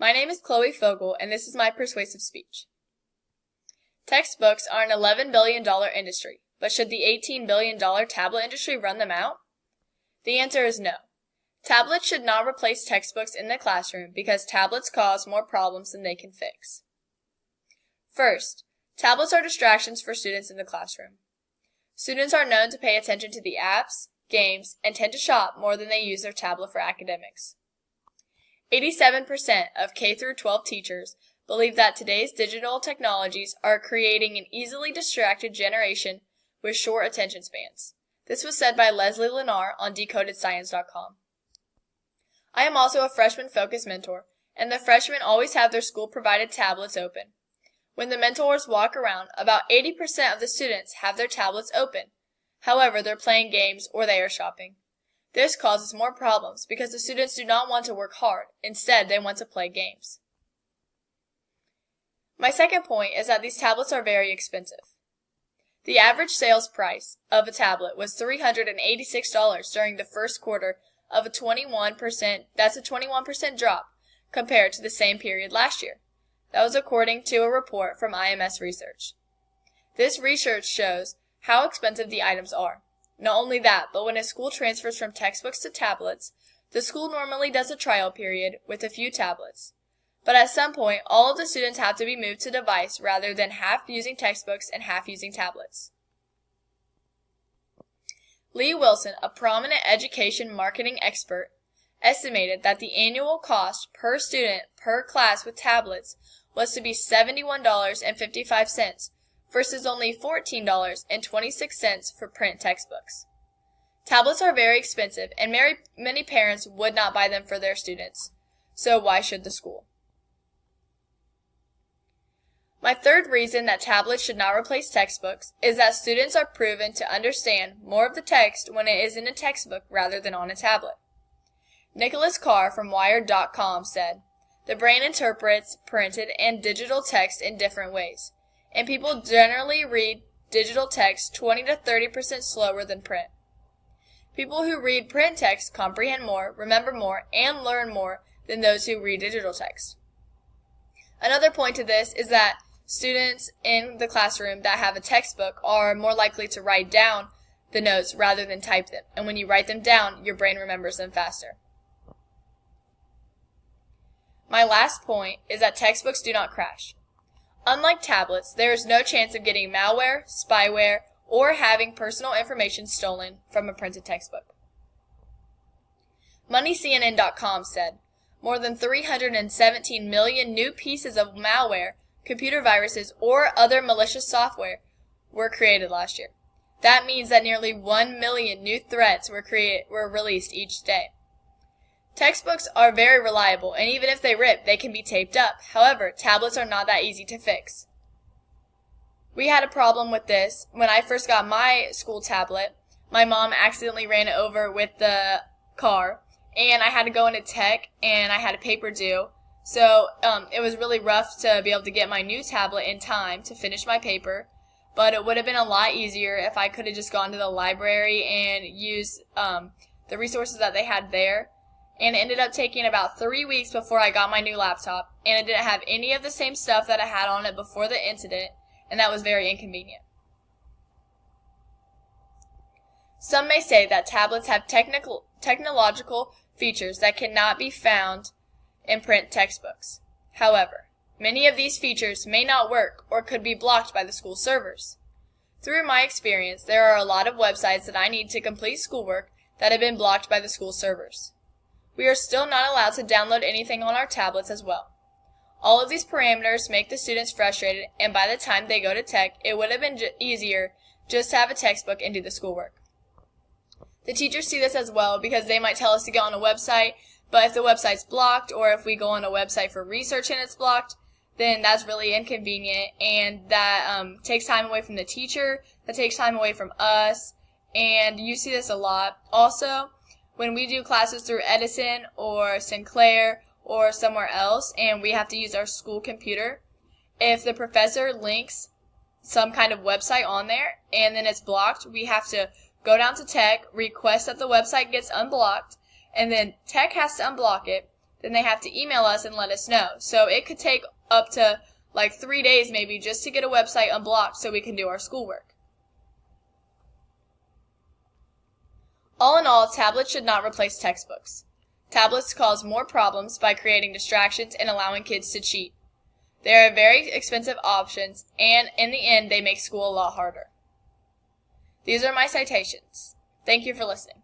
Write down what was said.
My name is Chloe Fogel, and this is my persuasive speech. Textbooks are an $11 billion industry, but should the $18 billion tablet industry run them out? The answer is no. Tablets should not replace textbooks in the classroom because tablets cause more problems than they can fix. First, tablets are distractions for students in the classroom. Students are known to pay attention to the apps, games, and tend to shop more than they use their tablet for academics. 87% of K-12 teachers believe that today's digital technologies are creating an easily distracted generation with short attention spans. This was said by Leslie Lennar on DecodedScience.com. I am also a freshman-focused mentor, and the freshmen always have their school-provided tablets open. When the mentors walk around, about 80% of the students have their tablets open. However, they're playing games or they are shopping. This causes more problems because the students do not want to work hard. Instead, they want to play games. My second point is that these tablets are very expensive. The average sales price of a tablet was $386 during the first quarter of a 21% drop compared to the same period last year. That was according to a report from IMS Research. This research shows how expensive the items are. Not only that, but when a school transfers from textbooks to tablets, the school normally does a trial period with a few tablets. But at some point, all of the students have to be moved to a device rather than half using textbooks and half using tablets. Lee Wilson, a prominent education marketing expert, estimated that the annual cost per student per class with tablets was to be $71.55 versus only $14.26 for print textbooks. Tablets are very expensive, and many parents would not buy them for their students. So why should the school? My third reason that tablets should not replace textbooks is that students are proven to understand more of the text when it is in a textbook rather than on a tablet. Nicholas Carr from Wired.com said, "The brain interprets printed and digital text in different ways, and people generally read digital text 20 to 30% slower than print. People who read print text comprehend more, remember more, and learn more than those who read digital text." Another point to this is that students in the classroom that have a textbook are more likely to write down the notes rather than type them, and when you write them down, your brain remembers them faster. My last point is that textbooks do not crash. Unlike tablets, there is no chance of getting malware, spyware, or having personal information stolen from a printed textbook. MoneyCNN.com said, more than 317 million new pieces of malware, computer viruses, or other malicious software were created last year. That means that nearly 1 million new threats were released each day. Textbooks are very reliable, and even if they rip, they can be taped up. However, tablets are not that easy to fix. We had a problem with this. When I first got my school tablet, my mom accidentally ran it over with the car, and I had to go into tech, and I had a paper due. So it was really rough to be able to get my new tablet in time to finish my paper, but it would have been a lot easier if I could have just gone to the library and used the resources that they had there. And it ended up taking about 3 weeks before I got my new laptop, and it didn't have any of the same stuff that I had on it before the incident, and that was very inconvenient. Some may say that tablets have technological features that cannot be found in print textbooks. However, many of these features may not work or could be blocked by the school servers. Through my experience, there are a lot of websites that I need to complete schoolwork that have been blocked by the school servers. We are still not allowed to download anything on our tablets as well. All of these parameters make the students frustrated, and by the time they go to tech, it would have been easier just to have a textbook and do the schoolwork. The teachers see this as well because they might tell us to go on a website, but if the website's blocked or if we go on a website for research and it's blocked, then that's really inconvenient, and that takes time away from the teacher, that takes time away from us, and you see this a lot. Also, when we do classes through Edison or Sinclair or somewhere else and we have to use our school computer, if the professor links some kind of website on there and then it's blocked, we have to go down to tech, request that the website gets unblocked, and then tech has to unblock it, then they have to email us and let us know. So it could take up to like 3 days maybe just to get a website unblocked so we can do our schoolwork. All in all, tablets should not replace textbooks. Tablets cause more problems by creating distractions and allowing kids to cheat. They are very expensive options, and in the end, they make school a lot harder. These are my citations. Thank you for listening.